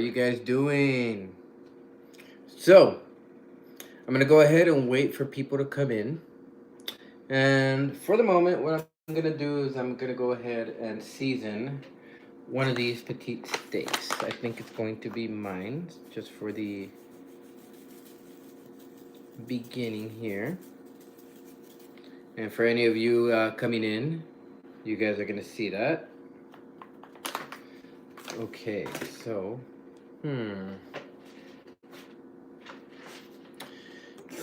you guys doing? So, I'm gonna go ahead and wait for people to come in. And for the moment, what I'm gonna do is I'm gonna go ahead and season one of these petite steaks. I think it's going to be mine, just for the beginning here. And for any of you coming in, you guys are gonna see that. Okay, so,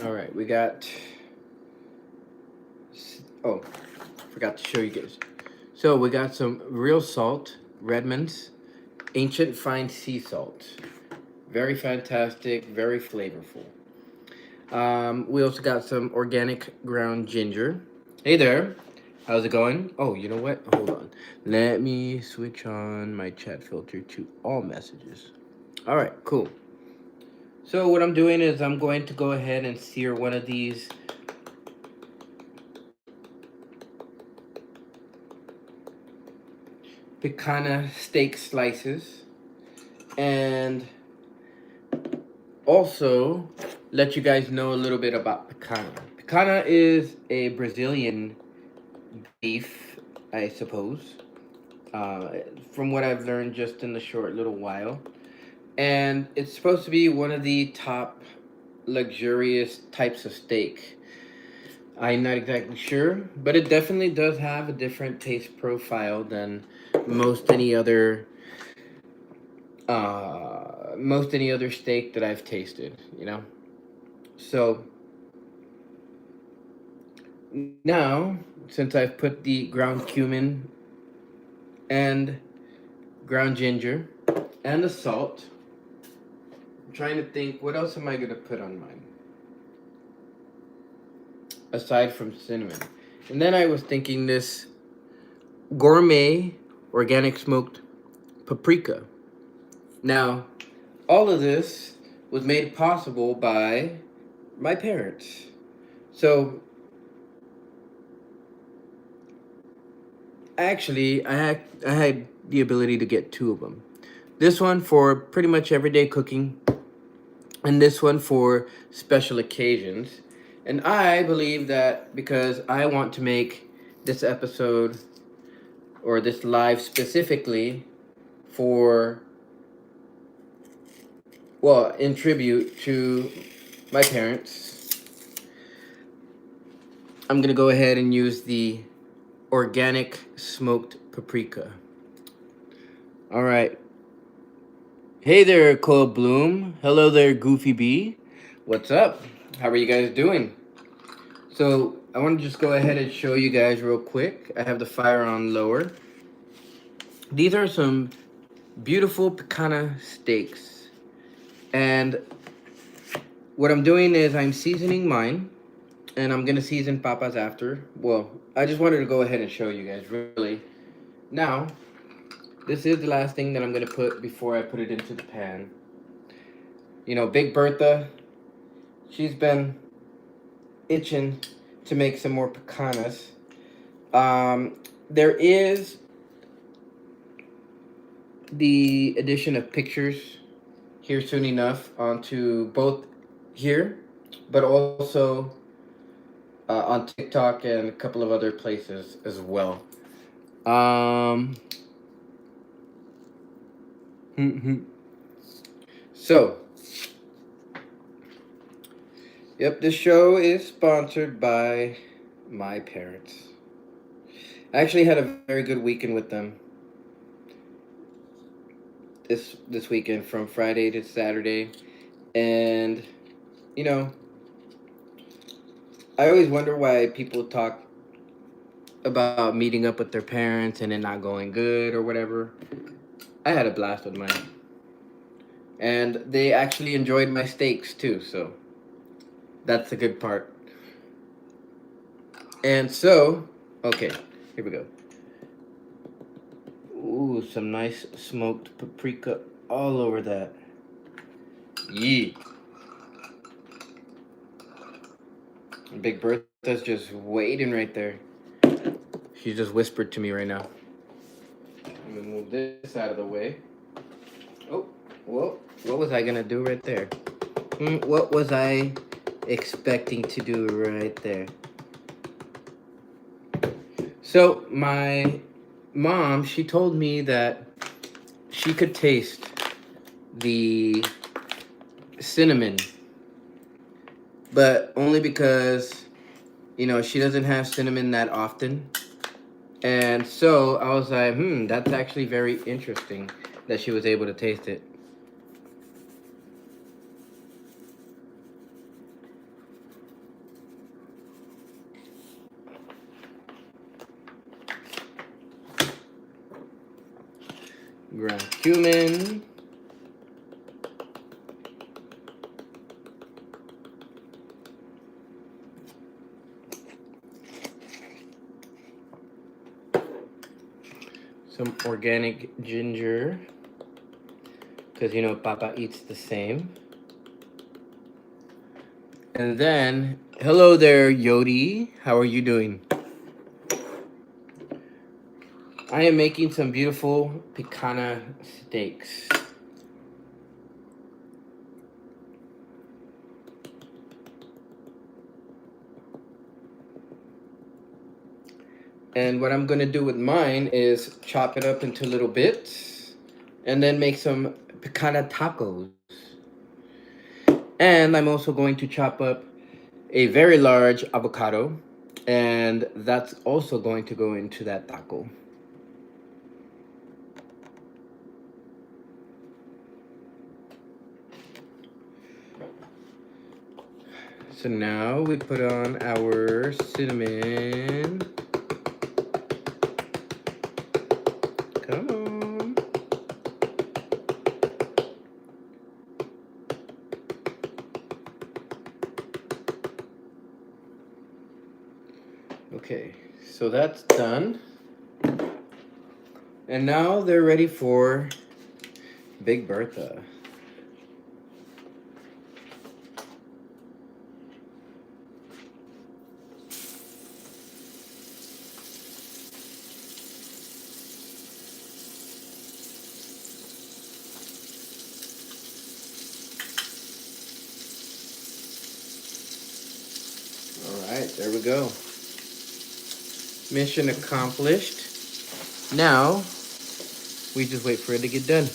all right, we got. Oh, forgot to show you guys. So we got some real salt, Redmonds, ancient fine sea salt. Very fantastic, very flavorful. We also got some organic ground ginger. Hey there, how's it going? Oh, you know what? Hold on. Let me switch on my chat filter to all messages. All right, cool. So what I'm doing is I'm going to go ahead and sear one of these Pichana steak slices, and also let you guys know a little bit about picanha. Picanha is a Brazilian beef, I suppose, from what I've learned just in the short little while. And it's supposed to be one of the top luxurious types of steak. I'm not exactly sure, but it definitely does have a different taste profile than most any other steak that I've tasted, you know. So now, since I've put the ground cumin and ground ginger and the salt, I'm trying to think what else am I gonna put on mine aside from cinnamon. And then I was thinking this gourmet organic smoked paprika. Now, all of this was made possible by my parents. So actually, I had the ability to get two of them. This one for pretty much everyday cooking, and this one for special occasions. And I believe that because I want to make this episode or this live specifically for, well, in tribute to my parents, I'm gonna go ahead and use the organic smoked paprika. All right. Hey there, Cole Bloom. Hello there, Goofy Bee. What's up? How are you guys doing? So I want to just go ahead and show you guys real quick. I have the fire on lower. These are some beautiful picanha steaks. And what I'm doing is I'm seasoning mine. And I'm going to season papas after. Well, I just wanted to go ahead and show you guys, really. Now, this is the last thing that I'm going to put before I put it into the pan. You know, Big Bertha, she's been itching to make some more picanas. There is the addition of pictures here soon enough onto both here, but also on TikTok and a couple of other places as well. So, yep, this show is sponsored by my parents. I actually had a very good weekend with them. This weekend from Friday to Saturday, and you know, I always wonder why people talk about meeting up with their parents and it not going good or whatever. I had a blast with mine, and they actually enjoyed my steaks too, so that's the good part. And so, okay, here we go. Ooh, some nice smoked paprika all over that. Yee. Big Bertha's just waiting right there. She just whispered to me right now. I'm gonna move this out of the way. Oh, Well, what was I gonna do right there? What was I expecting to do right there? So my mom, she told me that she could taste the cinnamon, but only because, she doesn't have cinnamon that often. And so I was like, that's actually very interesting that she was able to taste it. Ground cumin. Some organic ginger. Because, Papa eats the same. And then, hello there, Yodi. How are you doing? I am making some beautiful Pichana steaks. And what I'm going to do with mine is chop it up into little bits and then make some Pichana tacos. And I'm also going to chop up a very large avocado, and that's also going to go into that taco. So now we put on our cinnamon. Come on. Okay, so that's done. And now they're ready for Big Bertha. All right, there we go. Mission accomplished. Now, we just wait for it to get done.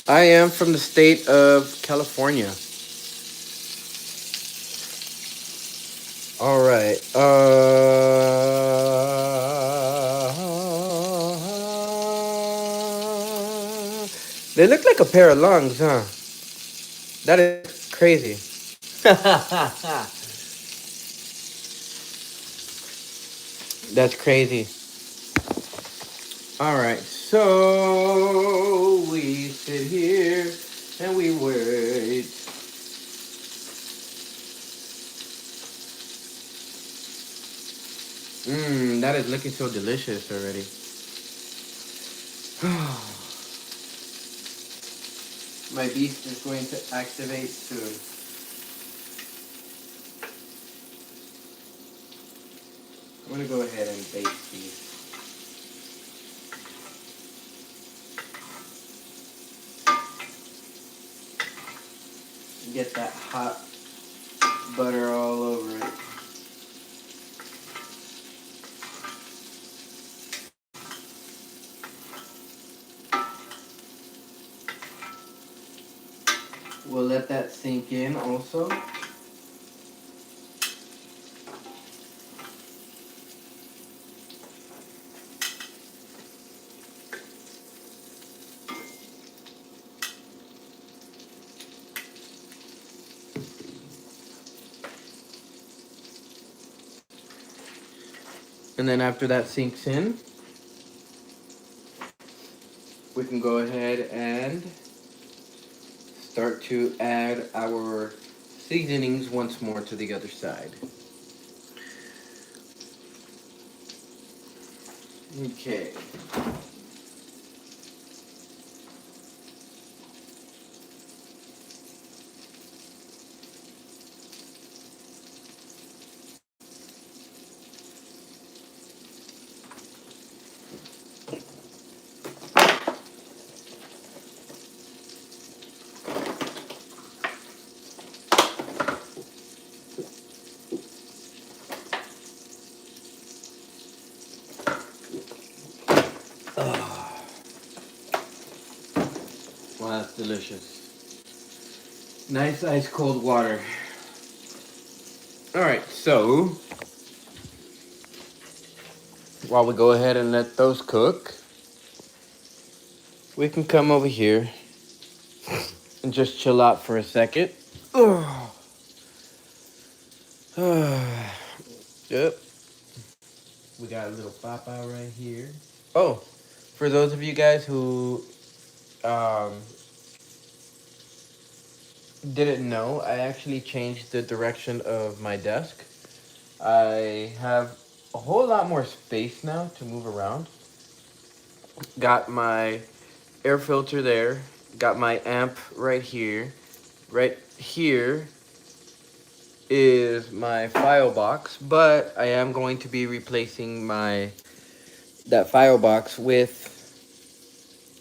I am from the state of California. All right. They look like a pair of lungs, huh? That is crazy. That's crazy. All right, so we sit here and we wait. That is looking so delicious already. My beast is going to activate soon. I'm gonna go ahead and bake these. Get that hot butter all over it. We'll let that sink in also. And then after that sinks in, we can go ahead and start to add our seasonings once more to the other side. Okay. Oh, well, that's delicious. Nice ice cold water. All right, so while we go ahead and let those cook, we can come over here and just chill out for a second. Oh. Yep. We got a little papa right here. Oh, for those of you guys who um, didn't know, I actually changed the direction of my desk. I have a whole lot more space now to move around. Got my air filter there. Got my amp right here. Right here is my file box, but I am going to be replacing that file box with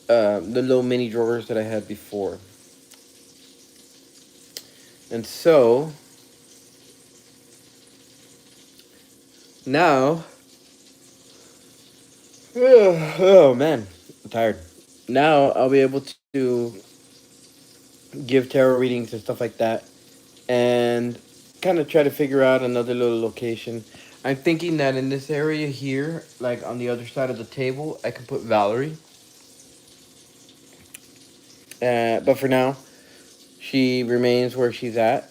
the little mini drawers that I had before. And so now, oh man, I'm tired. Now I'll be able to give tarot readings and stuff like that, and kind of try to figure out another little location. I'm thinking that in this area here, like on the other side of the table, I could put Valerie. But for now, she remains where she's at.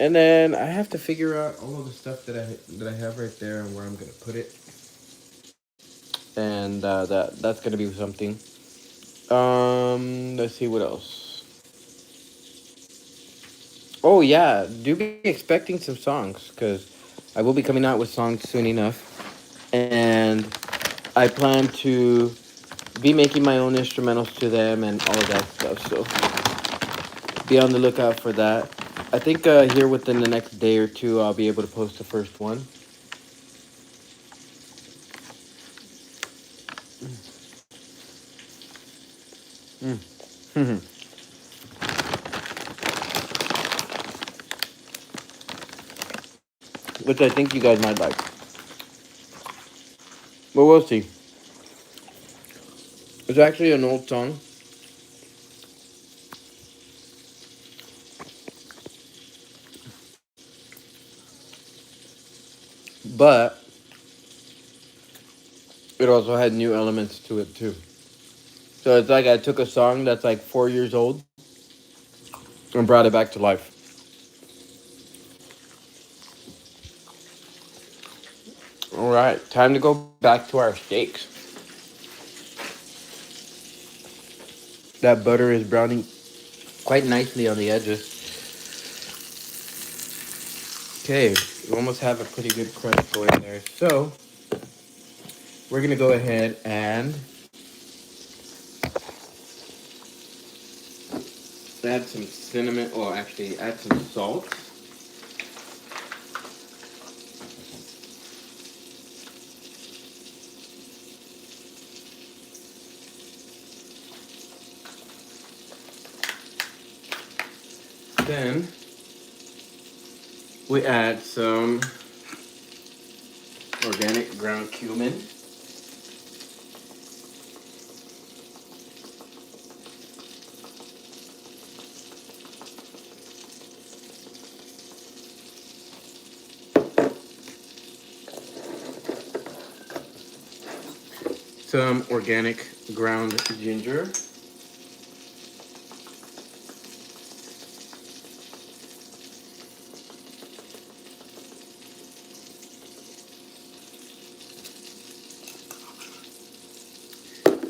And then I have to figure out all of the stuff that I have right there and where I'm gonna put it. And that's gonna be something. Let's see what else. Oh yeah, do be expecting some songs because I will be coming out with songs soon enough, and I plan to be making my own instrumentals to them and all of that stuff. So be on the lookout for that. I think here within the next day or two, I'll be able to post the first one. Mm. Which I think you guys might like. But we'll see. It's actually an old song. But it also had new elements to it too. So it's like I took a song that's like 4 years old and brought it back to life. All right, time to go back to our steaks. That butter is browning quite nicely on the edges. Okay, we almost have a pretty good crunch going there. So we're gonna go ahead and add some cinnamon, or actually add some salt. Then we add some organic ground cumin. Some organic ground ginger.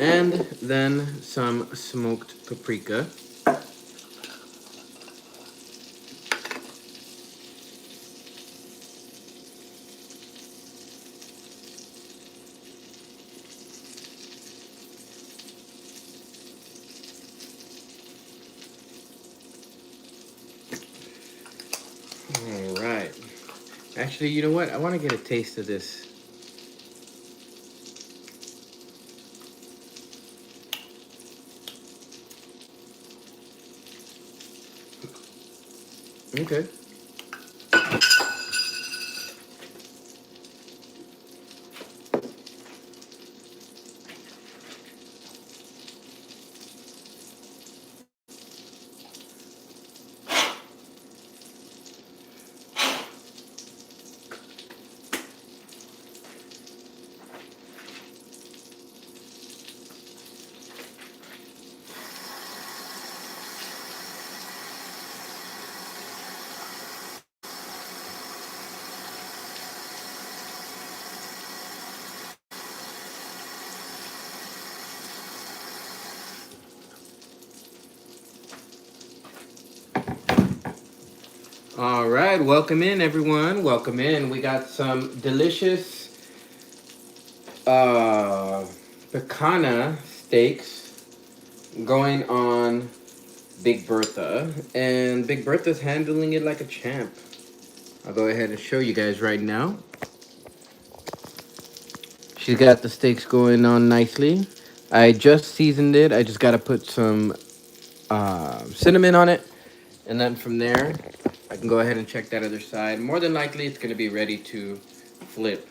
And then some smoked paprika. All right. Actually, you know what? I want to get a taste of this. Okay. All right, welcome in, everyone. Welcome in. We got some delicious uh, Pichana Steaks going on Big Bertha, and Big Bertha's handling it like a champ. I'll go ahead and show you guys right now. She's got the steaks going on nicely. I just seasoned it. I just got to put some cinnamon on it, and then from there, I can go ahead and check that other side. More than likely, it's going to be ready to flip.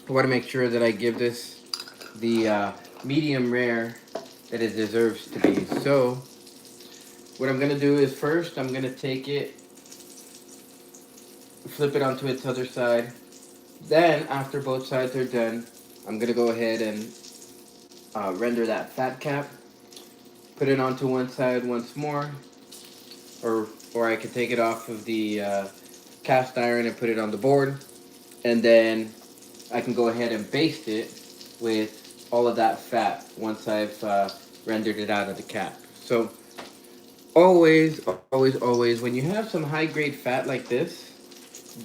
I want to make sure that I give this the medium rare that it deserves to be. So, what I'm going to do is first, I'm going to take it, flip it onto its other side. Then, after both sides are done, I'm going to go ahead and render that fat cap. Put it onto one side once more, or I can take it off of the cast iron and put it on the board, and then I can go ahead and baste it with all of that fat once I've rendered it out of the cap. So always, always, always, when you have some high grade fat like this,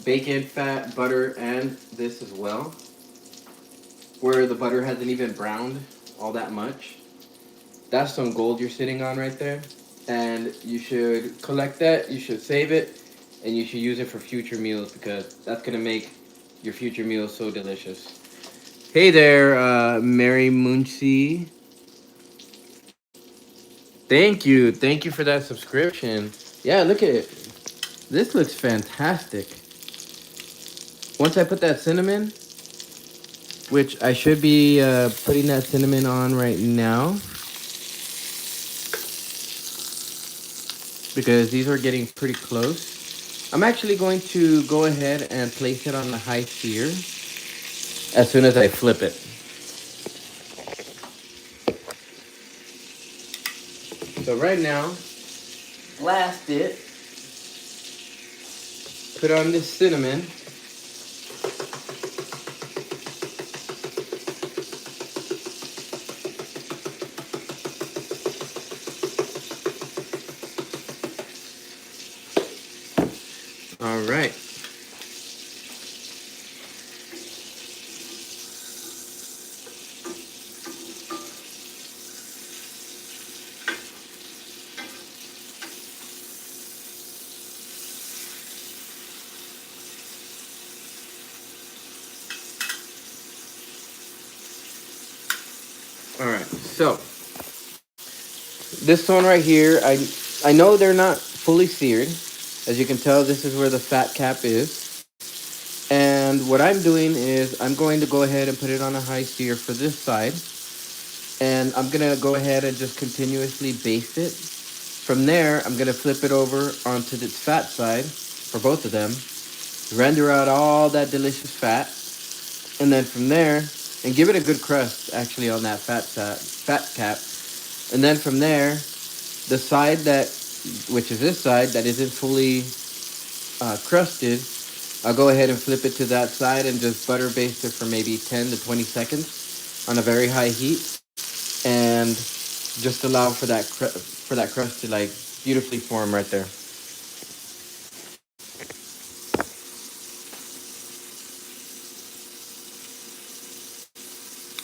bacon fat, butter, and this as well, where the butter hasn't even browned all that much, that's some gold you're sitting on right there. And you should collect that, you should save it, and you should use it for future meals because that's going to make your future meals so delicious. Hey there, Mary Muncie. Thank you. Thank you for that subscription. Yeah, look at it. This looks fantastic. Once I put that cinnamon, which I should be putting that cinnamon on right now because these are getting pretty close. I'm actually going to go ahead and place it on the high sear as soon as I flip it. So right now, blast it, put on this cinnamon. All right. All right. So this one right here, I know they're not fully seared. As you can tell, this is where the fat cap is. And what I'm doing is I'm going to go ahead and put it on a high sear for this side. And I'm going to go ahead and just continuously baste it. From there, I'm going to flip it over onto its fat side for both of them. Render out all that delicious fat. And then from there, and give it a good crust actually on that fat cap. And then from there, the side that, which is this side that isn't fully crusted, I'll go ahead and flip it to that side and just butter baste it for maybe 10 to 20 seconds on a very high heat, and just allow for that crust to like beautifully form right there.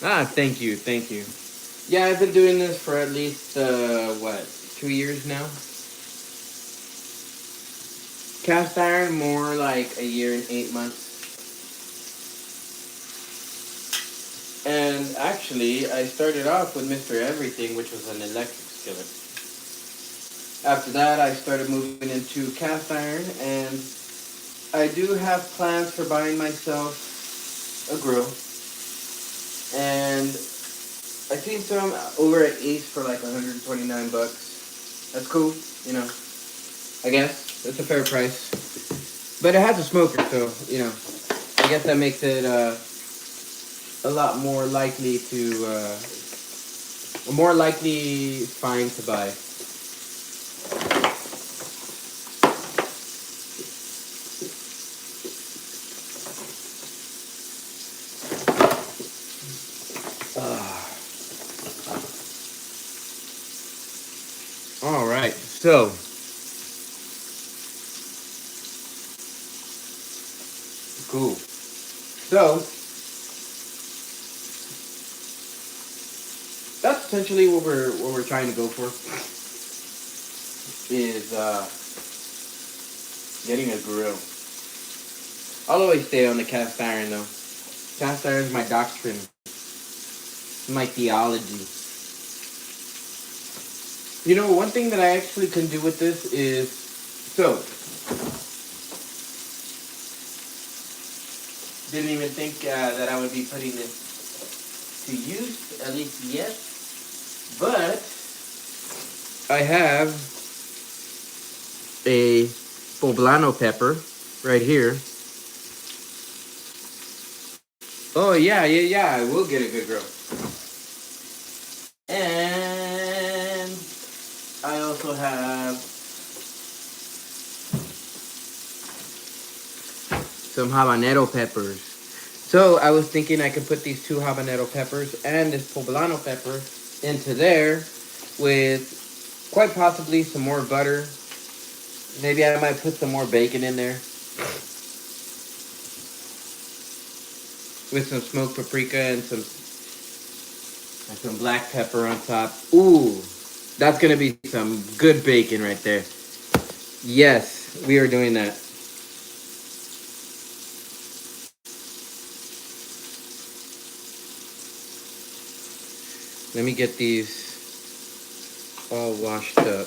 Ah, thank you, thank you. Yeah, I've been doing this for at least what, 2 years now. Cast iron more like a year and 8 months. And actually, I started off with Mr. Everything, which was an electric skillet. After that, I started moving into cast iron, and I do have plans for buying myself a grill. And I seen some over at Ace for like 129 bucks. That's cool, you know. I guess it's a fair price. But it has a smoker, so you know. I guess that makes it a lot more likely to more likely fine to buy. All right, so So that's essentially what we're trying to go for. Is getting a grill. I'll always stay on the cast iron though. Cast iron is my doctrine, my theology. You know, one thing that I actually can do with this is so. Didn't even think that I would be putting this to use, at least yet. But I have a poblano pepper right here. Oh yeah, I will get a good grill. And I also have some habanero peppers. So I was thinking I could put these 2 habanero peppers and this poblano pepper into there with quite possibly some more butter. Maybe I might put some more bacon in there. With some smoked paprika and some black pepper on top. Ooh, that's gonna be some good bacon right there. Yes, we are doing that. Let me get these all washed up.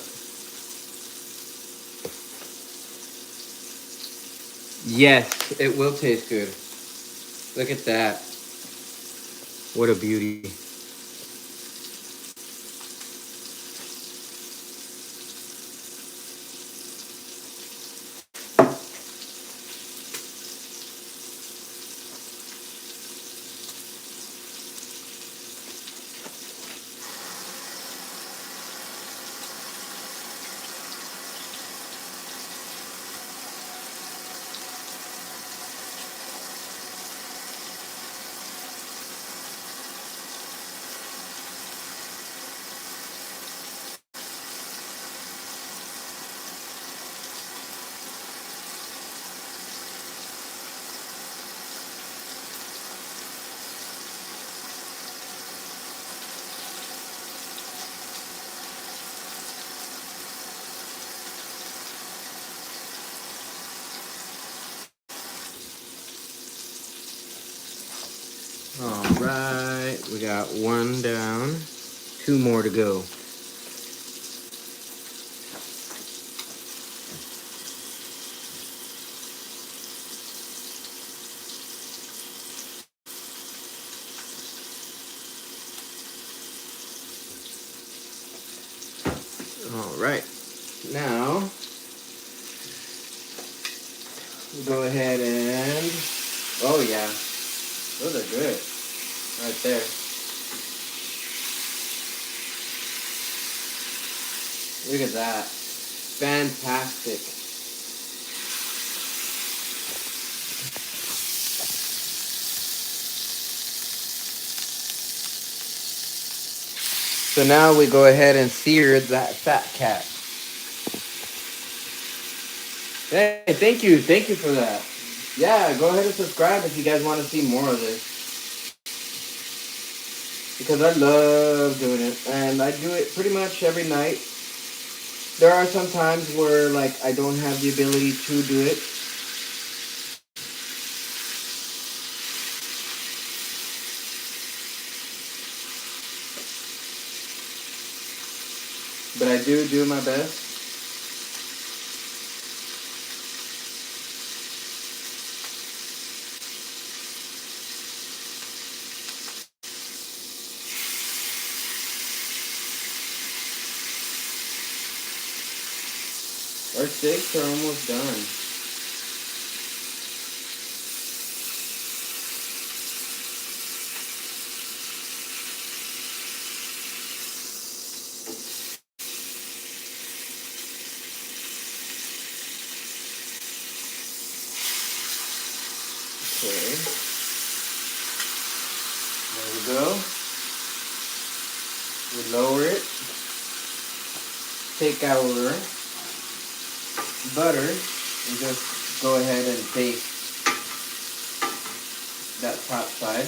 Yes, it will taste good. Look at that. What a beauty. All right, we got 1 down, 2 more to go. All right, now we'll go ahead and, oh yeah, those are good, right there. Look at that, fantastic. So now we go ahead and sear that fat cat. Hey, thank you for that. Yeah, go ahead and subscribe if you guys want to see more of this. Because I love doing it, and I do it pretty much every night. There are some times where, like, I don't have the ability to do it. But I do my best. Our steaks are almost done. Okay. There we go. We lower it. Take our butter and just go ahead and baste that top side.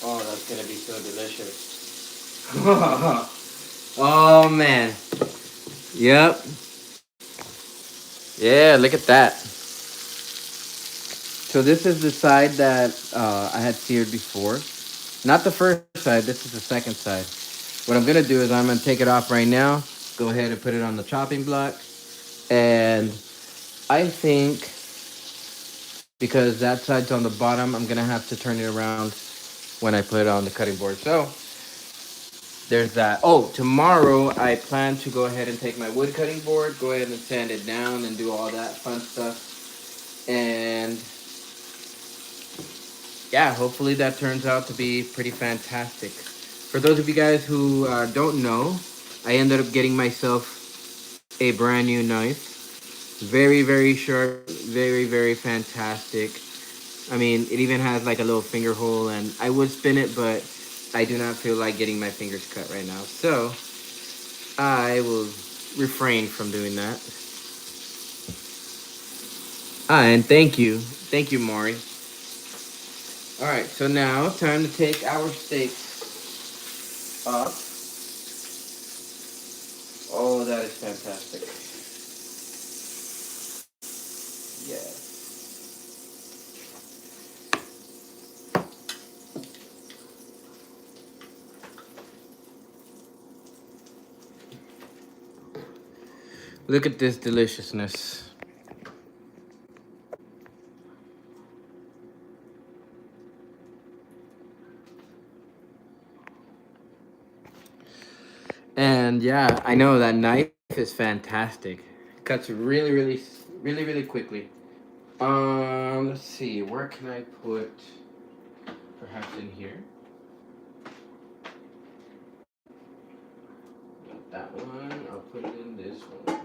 Oh, that's gonna be so delicious. Oh man. Yep. Yeah, look at that. So this is the side that I had seared before. Not the first side, this is the second side. What I'm gonna do is I'm gonna take it off right now, go ahead and put it on the chopping block. And I think because that side's on the bottom, I'm gonna have to turn it around when I put it on the cutting board. So there's that. Oh, tomorrow I plan to go ahead and take my wood cutting board, go ahead and sand it down and do all that fun stuff. And yeah, hopefully that turns out to be pretty fantastic. For those of you guys who don't know, I ended up getting myself a brand new knife. Very, very sharp, very, very fantastic. I mean, it even has like a little finger hole, and I would spin it, but I do not feel like getting my fingers cut right now. So I will refrain from doing that. And thank you. Thank you, Maury. All right, so now time to take our steaks up. Oh, that is fantastic. Yeah. Look at this deliciousness. And yeah, I know that knife is fantastic. Cuts really, really, really, really quickly. Let's see. Where can I put? Perhaps in here. Not that one. I'll put it in this one.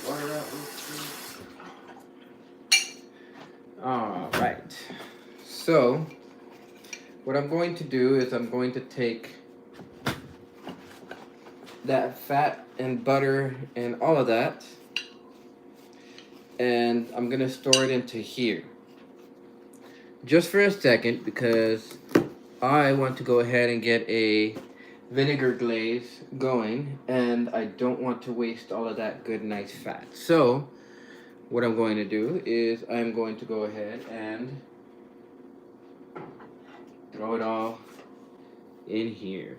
Water out real quick. All right. So, what I'm going to do is I'm going to take that fat and butter and all of that, and I'm gonna store it into here just for a second because I want to go ahead and get a vinegar glaze going, and I don't want to waste all of that good nice fat. So what I'm going to do is I'm going to go ahead and throw it all in here.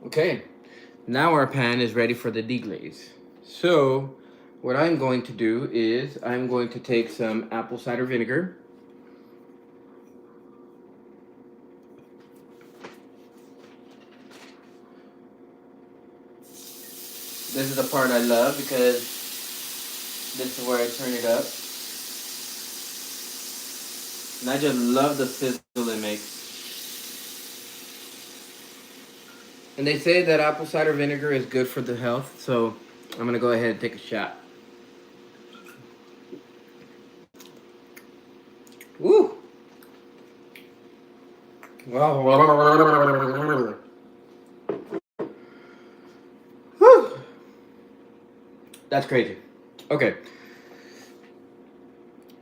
Okay, now our pan is ready for the deglaze. So what I'm going to do is I'm going to take some apple cider vinegar. This is the part I love because this is where I turn it up. And I just love the sizzle it makes. And they say that apple cider vinegar is good for the health, so I'm gonna go ahead and take a shot. Woo! Wow. Whew. That's crazy. Okay.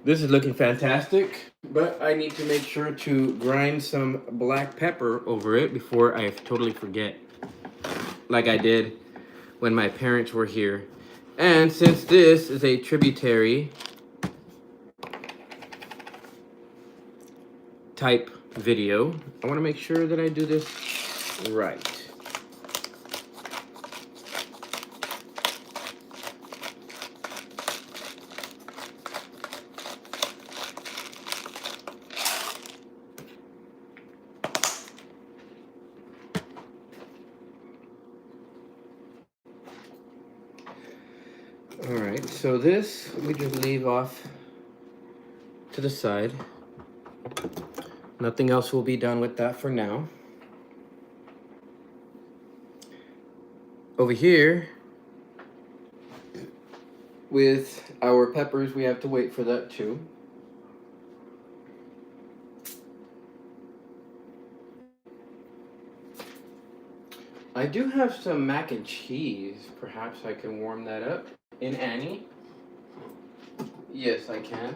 This is looking fantastic, but I need to make sure to grind some black pepper over it before I totally forget, like I did when my parents were here. And since this is a tributary type video, I want to make sure that I do this right. All right, so this we just leave off to the side. Nothing else will be done with that for now. Over here, with our peppers, we have to wait for that too. I do have some mac and cheese. Perhaps I can warm that up in Annie. Yes, I can.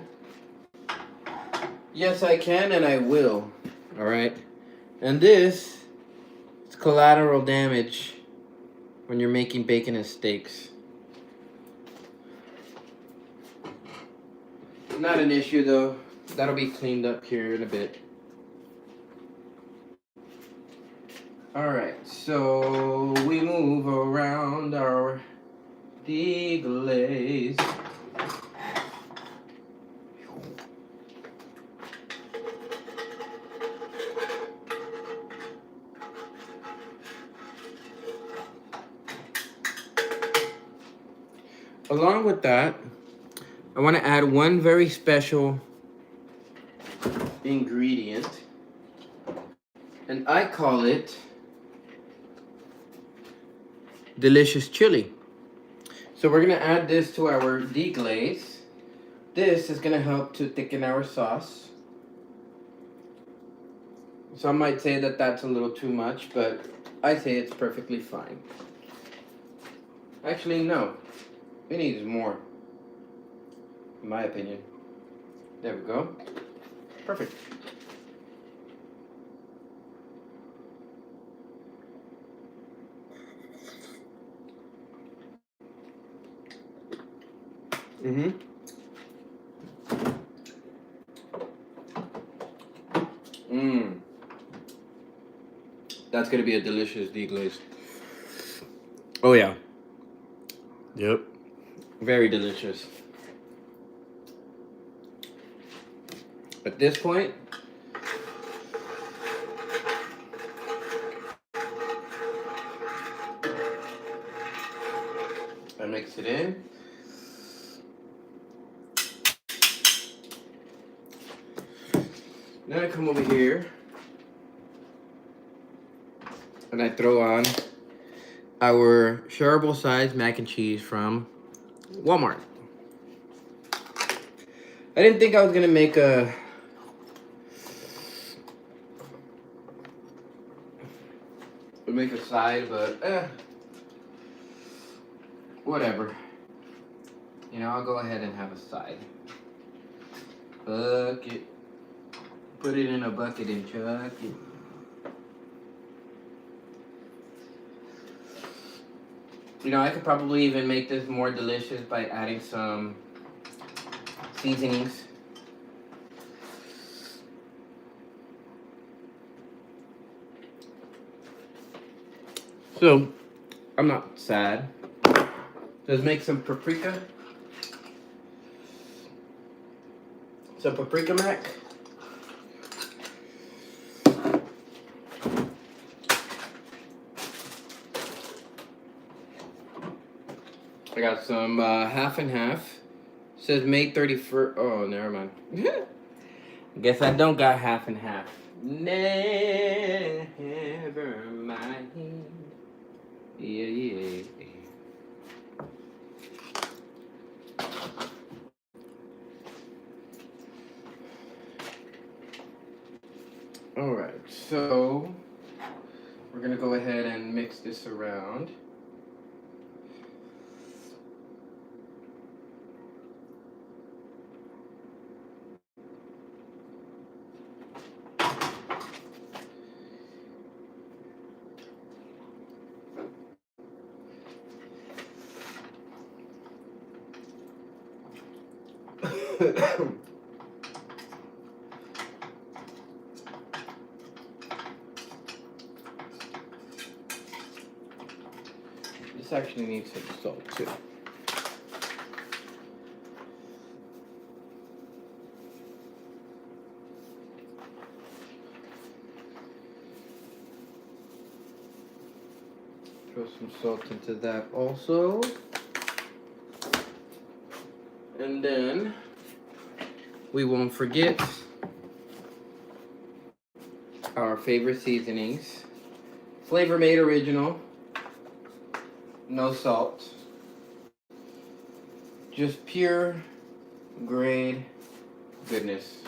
Yes, I can, and I will. All right. And this is collateral damage when you're making bacon and steaks. Not an issue though. That'll be cleaned up here in a bit. All right, so we move around our deglaze. Along with that, I want to add one very special ingredient, and I call it delicious chili. So we're going to add this to our deglaze. This is going to help to thicken our sauce. Some might say that that's a little too much, but I say it's perfectly fine. Actually, no. It needs more, in my opinion. There we go. Perfect. That's gonna be a delicious deglaze. Oh yeah. Yep. Very delicious. At this point, I mix it in. Then I come over here and I throw on our shareable size mac and cheese from Walmart. I didn't think I was gonna make a side, but whatever. You know, I'll go ahead and have a side. Bucket. Put it in a bucket and chuck it. You know, I could probably even make this more delicious by adding some seasonings. So, I'm not sad. Let's make some paprika. Some paprika mac. I got some half and half. It says May 31st. Oh, never mind. Guess I don't got half and half. Never mind. Yeah. All right, so we're gonna go ahead and mix this around. This actually needs some salt too. Throw some salt into that also. And then we won't forget our favorite seasonings. Flavor Made Original. No salt. Just pure grade goodness.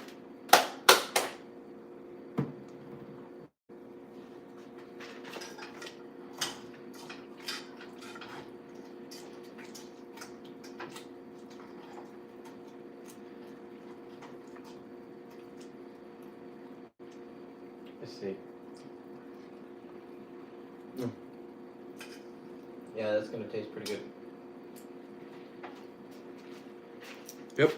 Let's see. Yeah, that's gonna taste pretty good. Yep.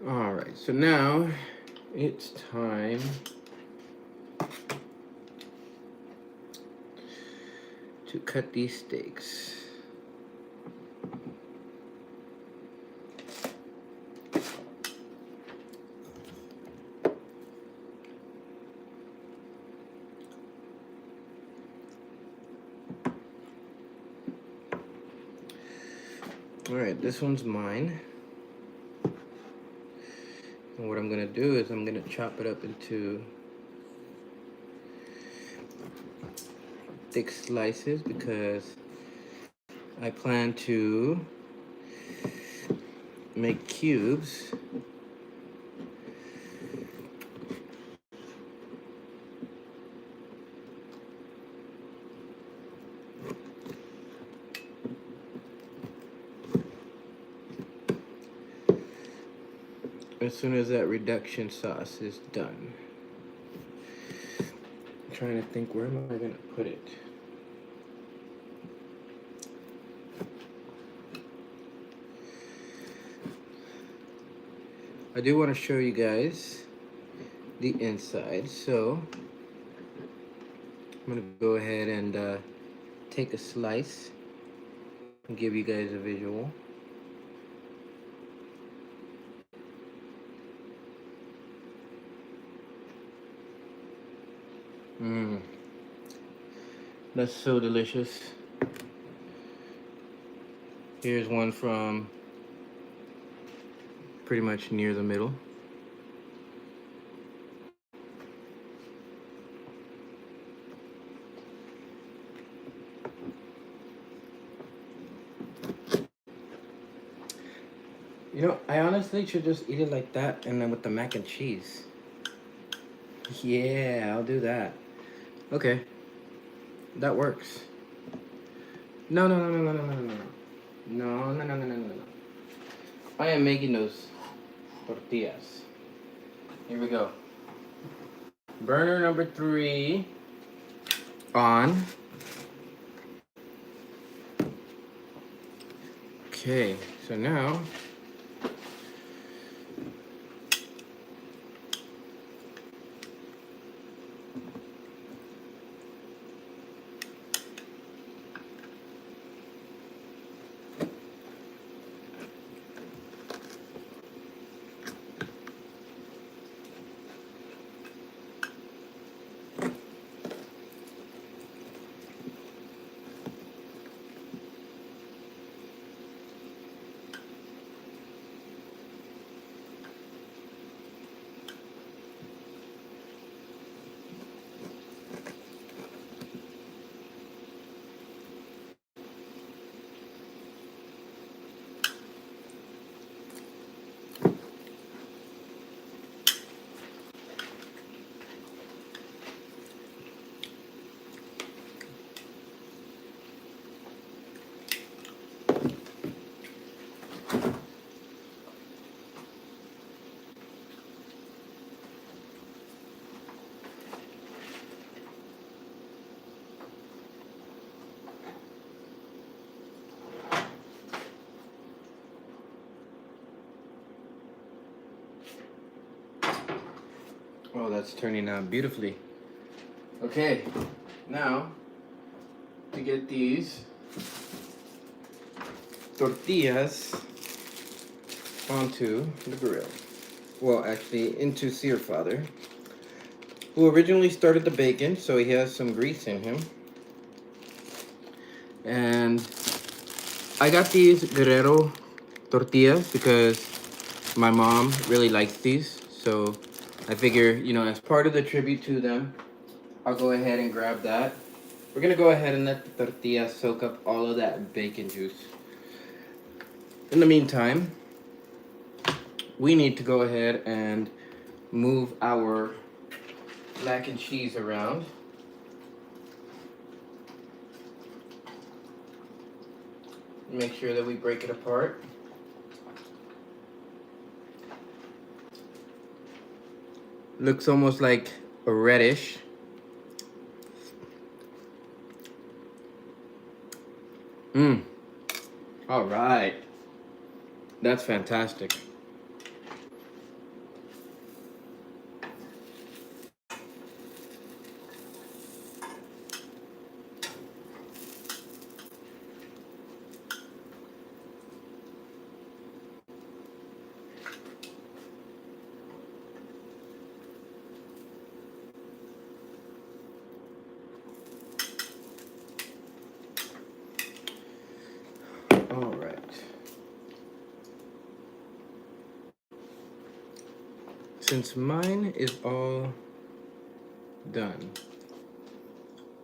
All right, so now it's time to cut these steaks. All right, this one's mine. And what I'm gonna do is I'm gonna chop it up into thick slices because I plan to make cubes. As soon as that reduction sauce is done. I'm trying to think, where am I gonna put it? I do want to show you guys the inside, so I'm gonna go ahead and take a slice and give you guys a visual. That's so delicious. Here's one from pretty much near the middle. You know, I honestly should just eat it like that and then with the mac and cheese. Yeah, I'll do that. Okay. That works. No, no, no, no, no, no, no, no. No, no, no, no, no, no, no. I am making those tortillas. Here we go. Burner number 3 on. Okay, so now Oh, that's turning out beautifully. Okay, now to get these tortillas onto the grill. Well, actually, into Sear Father, who originally started the bacon, so he has some grease in him. And I got these Guerrero Tortillas because my mom really likes these. So I figure, you know, as part of the tribute to them, I'll go ahead and grab that. We're gonna go ahead and let the tortilla soak up all of that bacon juice. In the meantime, we need to go ahead and move our mac and cheese around. Make sure that we break it apart. Looks almost like a reddish. All right. That's fantastic. All right. Since mine is all done,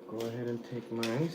go ahead and take mine.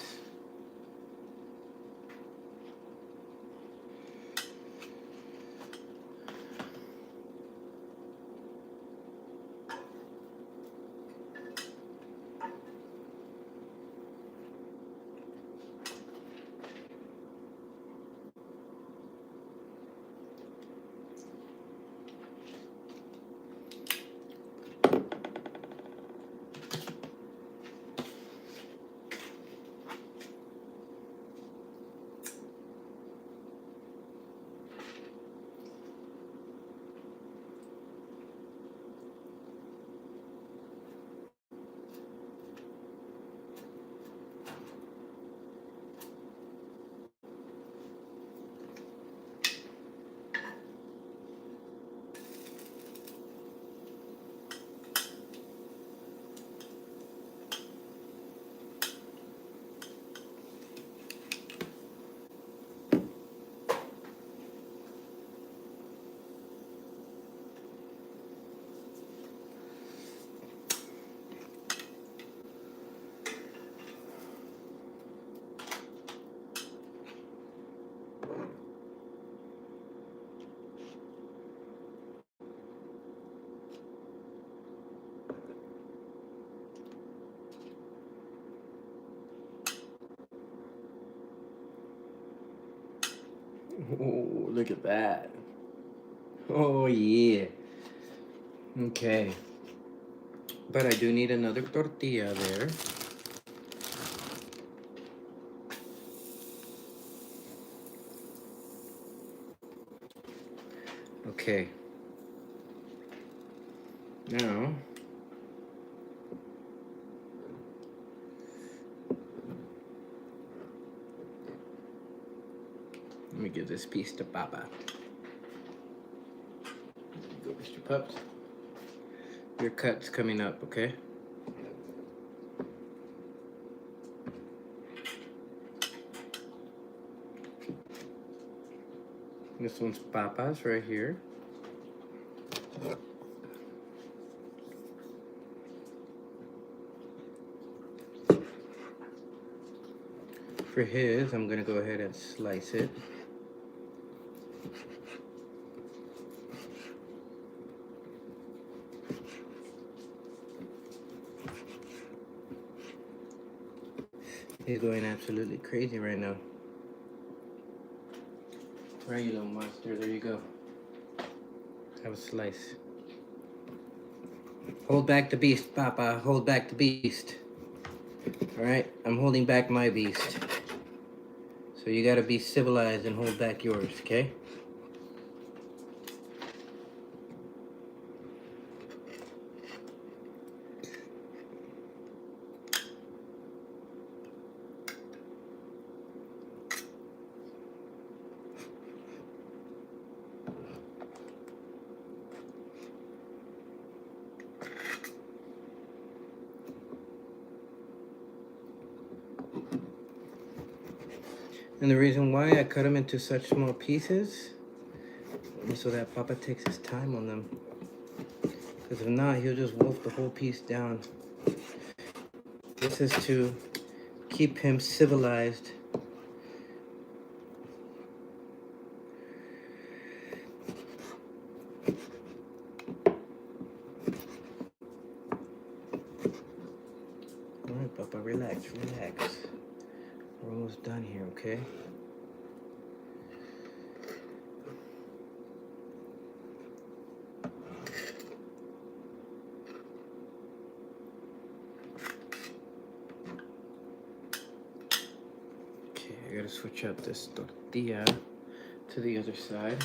Oh, look at that. Oh, yeah. Okay. But I do need another tortilla there. Okay. Now, let me give this piece to Papa. There you go, Mr. Pups. Your cut's coming up, okay? This one's Papa's right here. For his, I'm gonna go ahead and slice it. He's going absolutely crazy right now. Right, you little monster. There you go. Have a slice. Hold back the beast, Papa. Hold back the beast. Alright, I'm holding back my beast. So you gotta be civilized and hold back yours, okay? And the reason why I cut them into such small pieces is so that Papa takes his time on them. Because if not, he'll just wolf the whole piece down. This is to keep him civilized. All right, Papa, relax, relax. We're almost done here, okay? Okay, I gotta switch out this tortilla to the other side.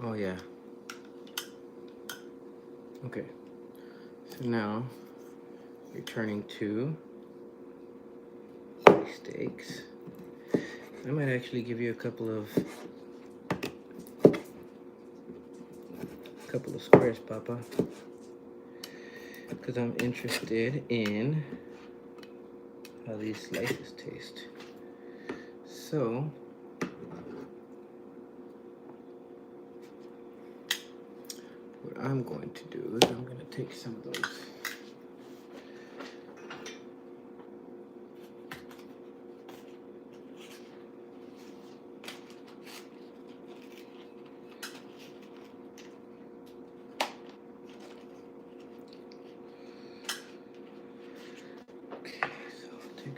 Oh yeah. Okay. So now returning to steaks. I might actually give you a couple of squares, Papa, because I'm interested in how these slices taste. So what I'm going to do is I'm going to take some of those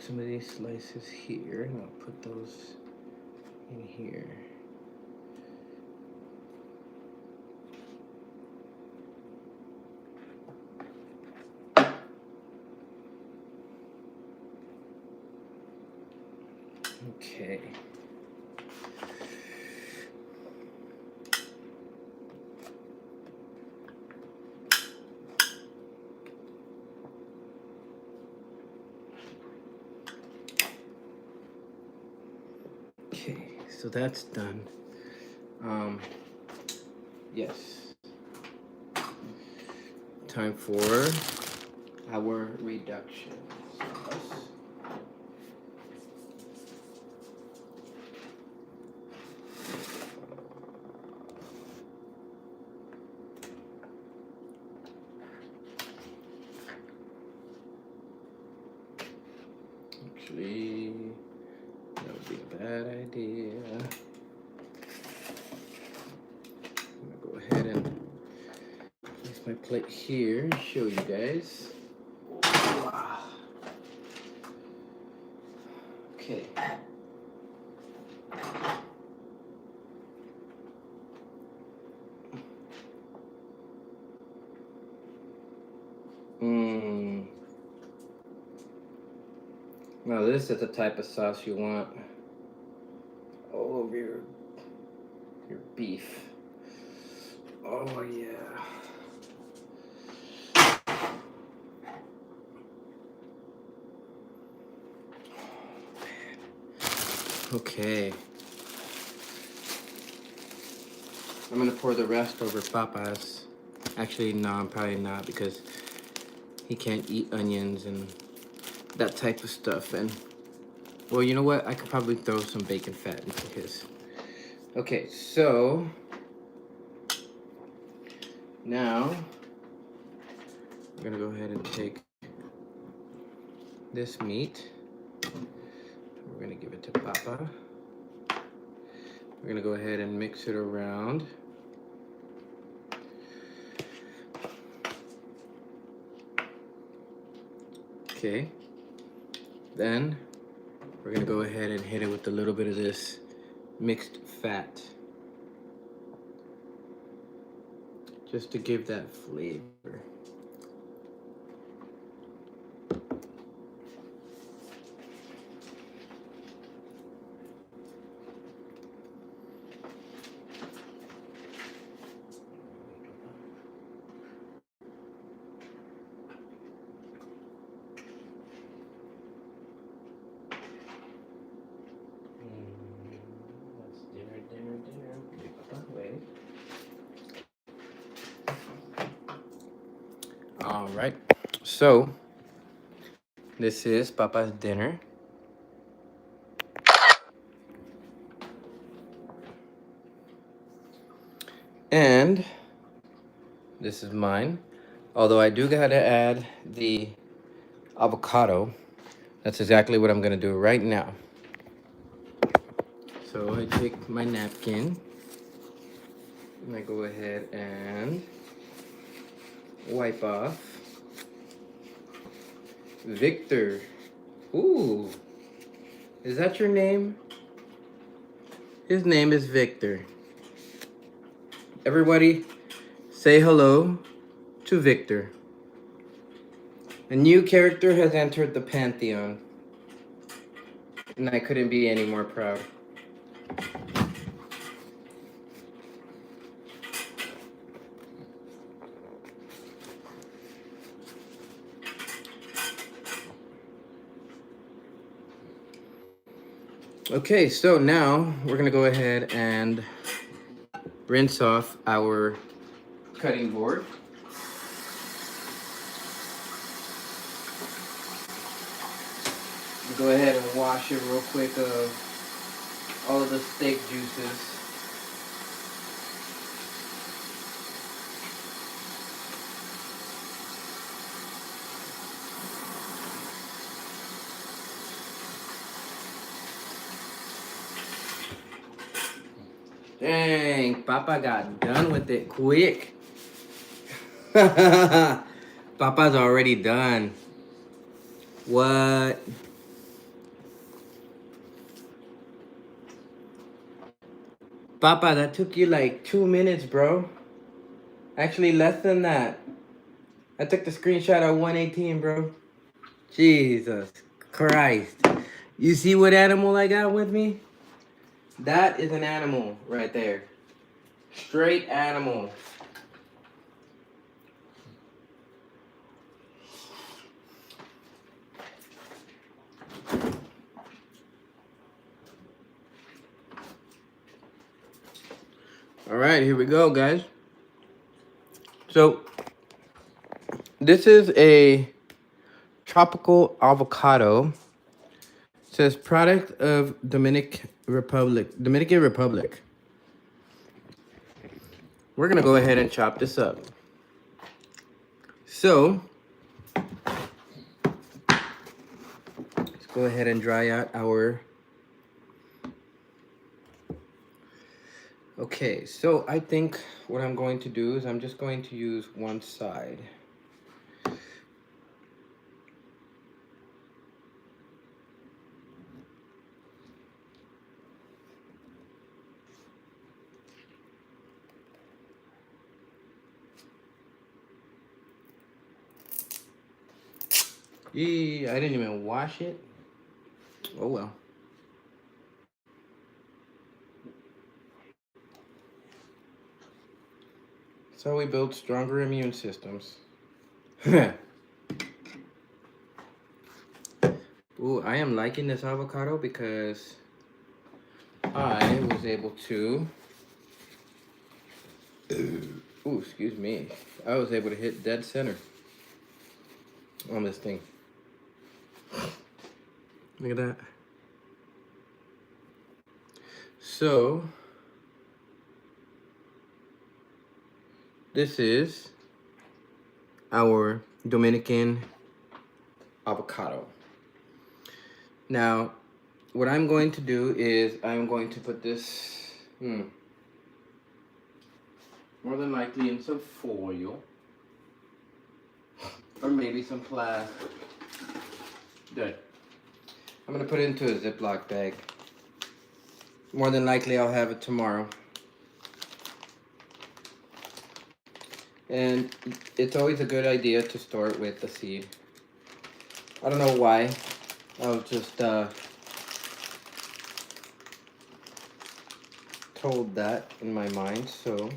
some of these slices here, and I'll put those in here. Okay. Okay, so that's done. Yes. Time for our reduction sauce. Actually, that would be a bad idea. I'm gonna go ahead and place my plate here and show you guys. Wow. Okay. Now this is the type of sauce you want all over your beef. Oh yeah. Okay. I'm gonna pour the rest over Papa's. Actually, no, I'm probably not, because he can't eat onions and that type of stuff. And well, you know what? I could probably throw some bacon fat into his. Okay, so now we're gonna go ahead and take this meat. We're gonna give it to Papa. We're gonna go ahead and mix it around. Okay. Then we're gonna go ahead and hit it with a little bit of this mixed fat, just to give that flavor. All right, so This is Papa's dinner. And this is mine. Although I do gotta add the avocado. That's exactly what I'm gonna do right now. So I take my napkin and I go ahead and wipe off. Victor. Ooh. Is that your name? His name is Victor. Everybody say hello to Victor. A new character has entered the Pantheon. And I couldn't be any more proud. Okay, so now we're gonna go ahead and rinse off our cutting board. Go ahead and wash it real quick of all of the steak juices. Dang, Papa got done with it quick. Papa's already done. What? Papa, that took you like 2 minutes, bro. Actually, less than that. I took the screenshot at 118, bro. Jesus Christ. You see what animal I got with me? That is an animal right there. Straight animal. All right, here we go, guys. So, this is a tropical avocado. It says product of Dominican Republic. We're gonna go ahead and chop this up. So, let's go ahead and dry out our... Okay, so I think what I'm going to do is I'm just going to use one side. Yee, I didn't even wash it. Oh well. That's how we build stronger immune systems. Ooh, I am liking this avocado because I was able to... Ooh, excuse me. I was able to hit dead center on this thing. Look at that. So, this is our Dominican avocado. Now, what I'm going to do is I'm going to put this, more than likely in some foil. Or maybe some plastic. Good. I'm gonna put it into a Ziploc bag. More than likely I'll have it tomorrow. And it's always a good idea to store it with the seed. I don't know why. I was just told that in my mind, so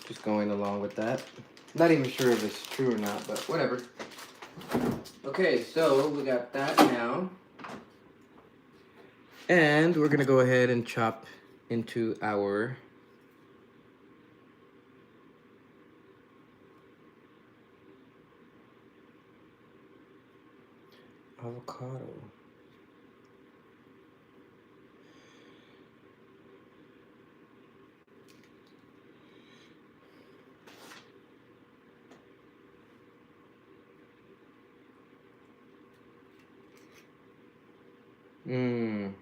just going along with that. Not even sure if it's true or not, but whatever. Okay, so we got that now. And we're gonna go ahead and chop into our Avocado. Mmm.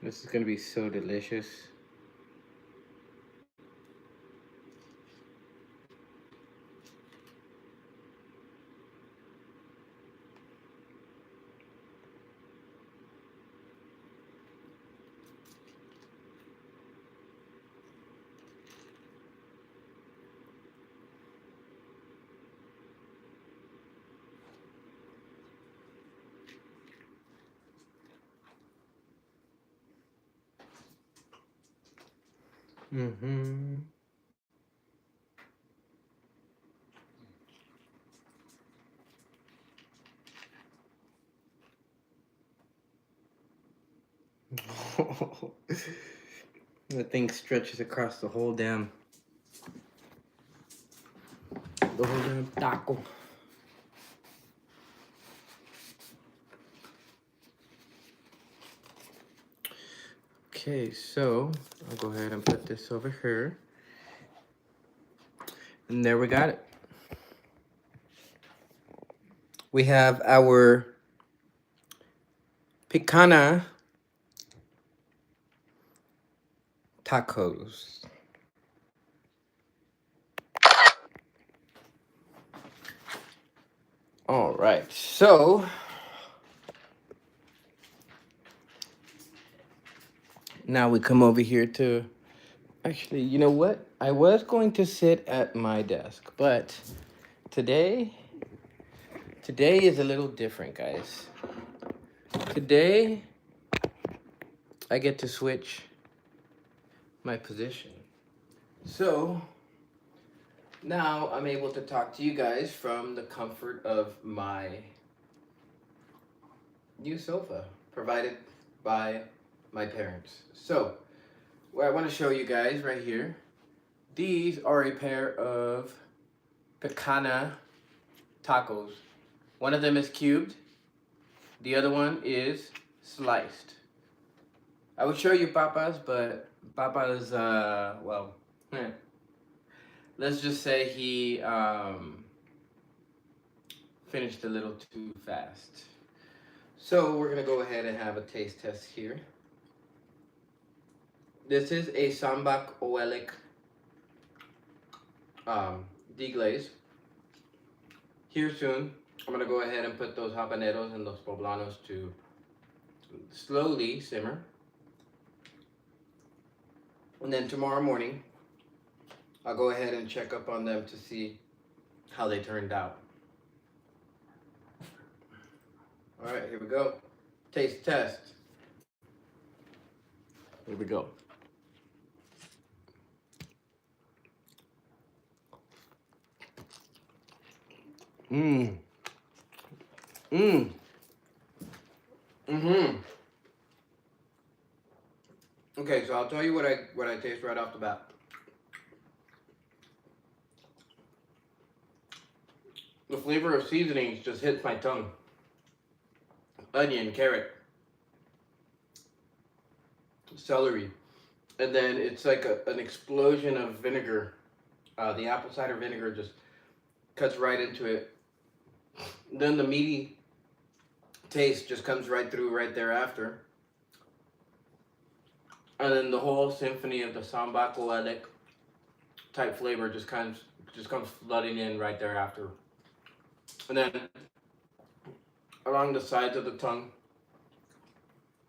This is gonna be so delicious. Mm-hmm. The thing stretches across the whole damn taco. Okay, so I'll go ahead and put this over here. And there we got it. We have our Pichana tacos. All right, so now we come over here to, actually, you know what? I was going to sit at my desk, but today is a little different, guys. Today, I get to switch my position. So now I'm able to talk to you guys from the comfort of my new sofa provided by my parents. So what I want to show you guys right here, these are a pair of Pichana tacos. One of them is cubed, the other one is sliced. I would show you Papa's, but Papa's, well, let's just say he finished a little too fast. So we're gonna go ahead and have a taste test here. This is a Sambak Oelek deglaze. Here soon, I'm gonna go ahead and put those habaneros and those poblanos to slowly simmer. And then tomorrow morning, I'll go ahead and check up on them to see how they turned out. All right, here we go. Taste test. Here we go. Mmm. Mmm. Mm-hmm. Okay, so I'll tell you what I taste right off the bat. The flavor of seasonings just hits my tongue. Onion, carrot, celery, and then it's like an explosion of vinegar. The apple cider vinegar just cuts right into it. Then the meaty taste just comes right through right thereafter. And then the whole symphony of the Sambak Oelek type flavor just comes flooding in right thereafter. And then along the sides of the tongue,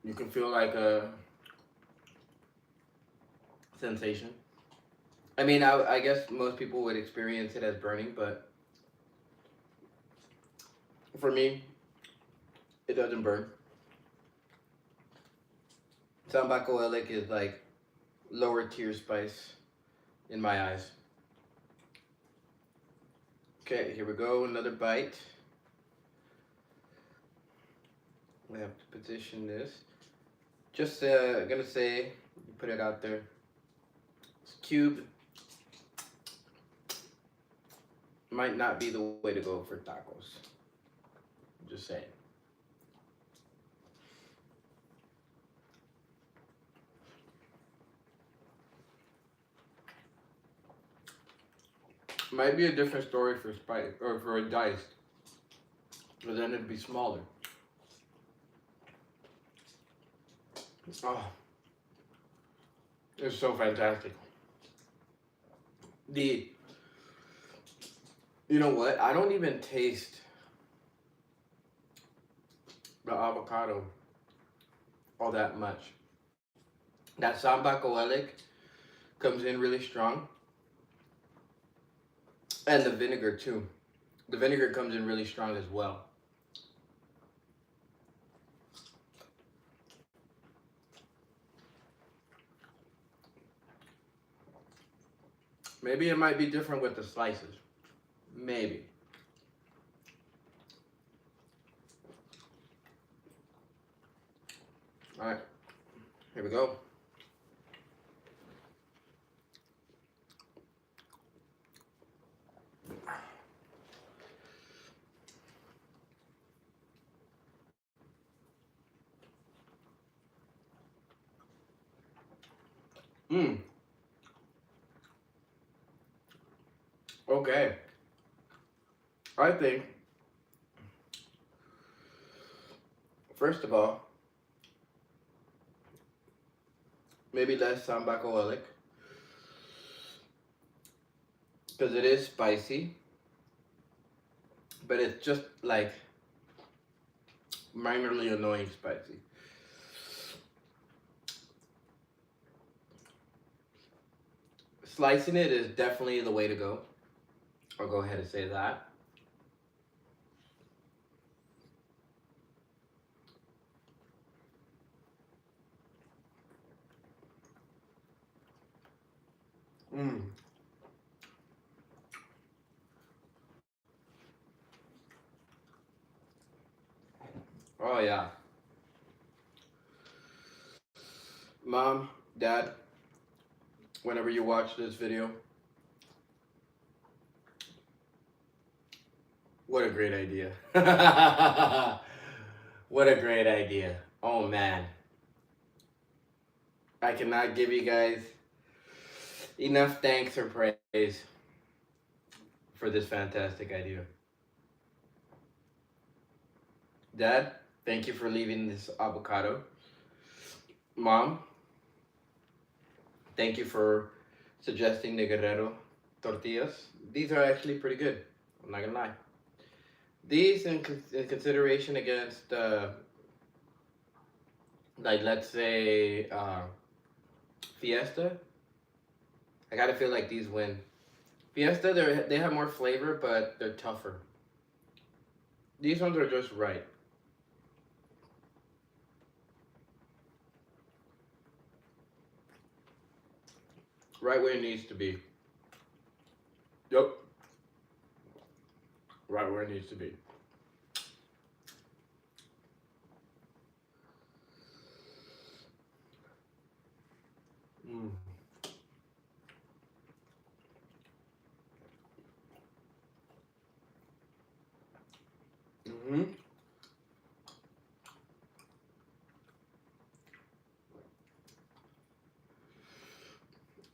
you can feel like a sensation. I mean, I guess most people would experience it as burning, but for me, it doesn't burn. Sambak Oelek is like lower tier spice in my eyes. Okay, here we go, another bite. We have to position this. Just gonna say, put it out there. cube might not be the way to go for tacos. Just saying. Might be a different story for spice or for a diced, but then it'd be smaller. Oh, it's so fantastic. You know what? I don't even taste the avocado all that much. That Sambak Oelek comes in really strong. And the vinegar too. The vinegar comes in really strong as well. Maybe it might be different with the slices. Maybe. All right, here we go. Okay. I think, first of all, maybe less Sambak Oelek, because it is spicy, but it's just like minorly annoying spicy. Slicing it is definitely the way to go. I'll go ahead and say that. Oh yeah. Mom, Dad, whenever you watch this video, what a great idea. What a great idea. Oh man. I cannot give you guys enough thanks or praise for this fantastic idea. Dad, thank you for leaving this avocado. Mom, thank you for suggesting the Guererro Tortillas. These are actually pretty good. I'm not gonna lie. These in consideration against, like let's say, Fiesta. I gotta feel like these win. Fiesta, they have more flavor, but they're tougher. These ones are just right. Right where it needs to be. Yep. Right where it needs to be.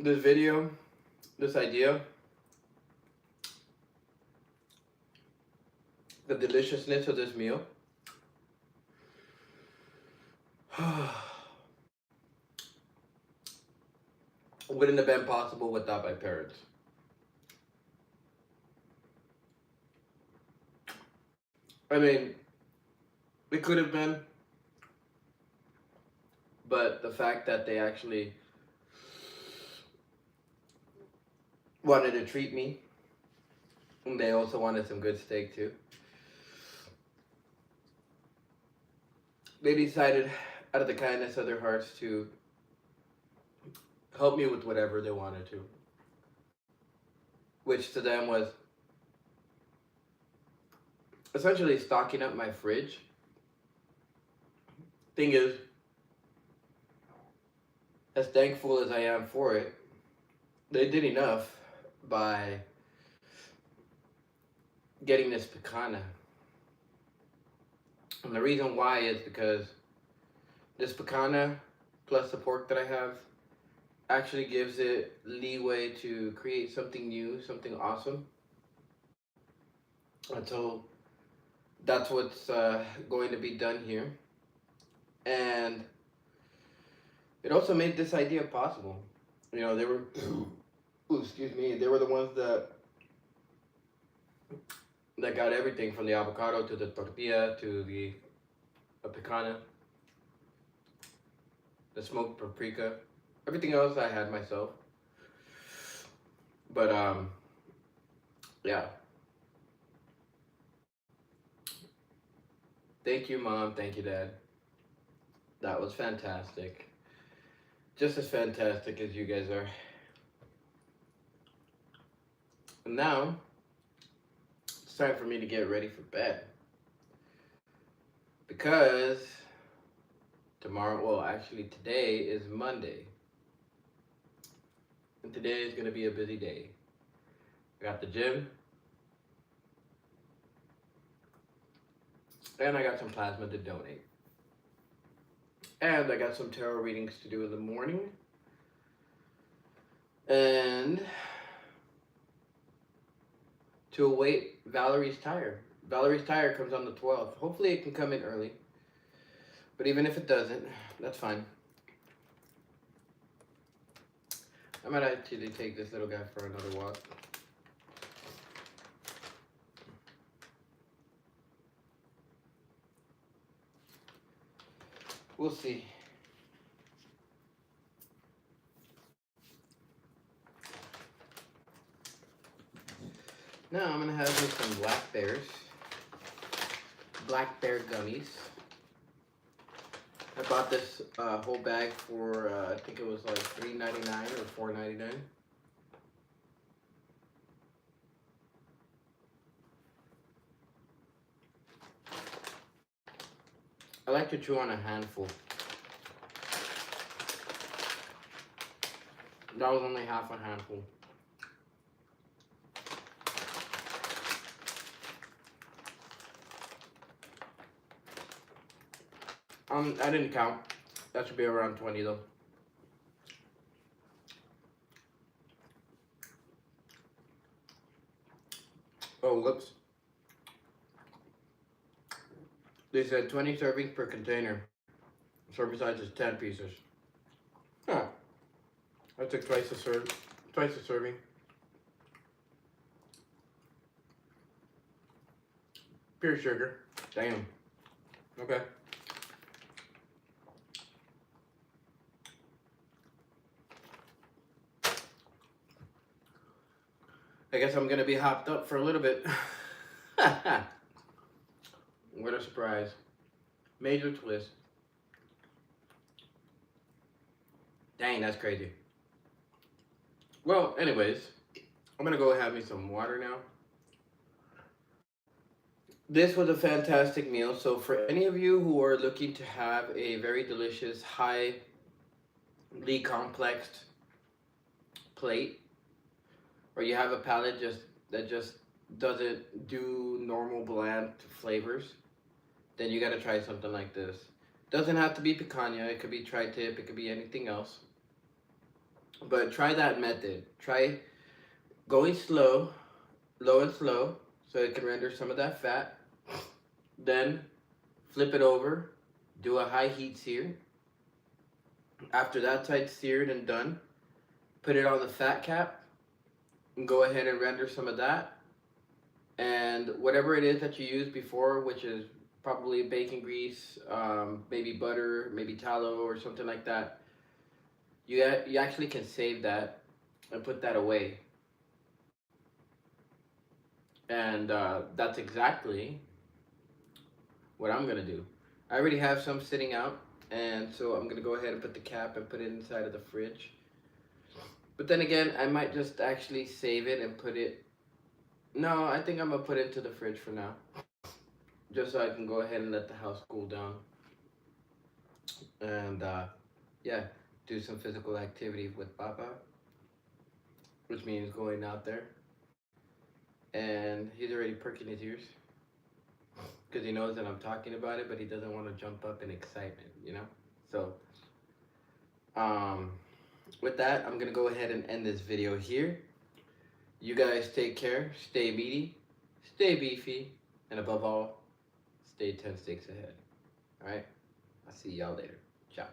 This video, this idea, the deliciousness of this meal wouldn't have been possible without my parents. I mean, it could have been, but the fact that they actually wanted to treat me, and they also wanted some good steak too. They decided, out of the kindness of their hearts, to help me with whatever they wanted to, which to them was essentially stocking up my fridge. Thing is, as thankful as I am for it, they did enough by getting this picanha. And the reason why is because this picanha plus the pork that I have actually gives it leeway to create something new, something awesome. And so that's what's going to be done here. And it also made this idea possible. You know, they were, ooh, excuse me, they were the ones that got everything from the avocado to the tortilla to the picanha, the smoked paprika. Everything else I had myself. But yeah. Thank you, Mom. Thank you, Dad. That was fantastic. Just as fantastic as you guys are. And now it's time for me to get ready for bed. Because tomorrow, well, actually today is Monday. And today is going to be a busy day. I got the gym. And I got some plasma to donate. And I got some tarot readings to do in the morning. And to await Valerie's tire. Valerie's tire comes on the 12th. Hopefully it can come in early. But even if it doesn't, that's fine. I might actually take this little guy for another walk. We'll see. Now I'm gonna have me some black bear gummies. I bought this whole bag for I think it was like $3.99 or $4.99. I like to chew on a handful. That was only half a handful. I didn't count. That should be around 20 though. Oh, whoops. They said 20 servings per container. Serving size is 10 pieces. Huh. I took twice a serving. Pure sugar. Damn. Okay. I guess I'm gonna be hopped up for a little bit. What a surprise. Major twist. Dang, that's crazy. Well, anyways, I'm gonna go have me some water now. This was a fantastic meal. So for any of you who are looking to have a very delicious, highly complexed plate, or you have a palate that just doesn't do normal bland flavors, then you gotta try something like this. Doesn't have to be picanha, it could be tri-tip, it could be anything else. But try that method. Try going slow, low and slow, so it can render some of that fat. Then flip it over, do a high heat sear. After that side's seared and done, put it on the fat cap and go ahead and render some of that. And whatever it is that you used before, which is probably bacon grease, maybe butter, maybe tallow or something like that, you actually can save that and put that away. And that's exactly what I'm gonna do. I already have some sitting out, and so I'm gonna go ahead and put the cap and put it inside of the fridge. But then again, I might just actually save it and put it, no, I think I'm gonna put it into the fridge for now. Just so I can go ahead and let the house cool down. And yeah, do some physical activity with Papa. which means going out there. And he's already perking his ears because he knows that I'm talking about it, but he doesn't want to jump up in excitement, you know? So, with that, I'm going to go ahead and end this video here. You guys take care, stay meaty, stay beefy, and above all, stay 10 steaks ahead. All right? I'll see y'all later. Ciao.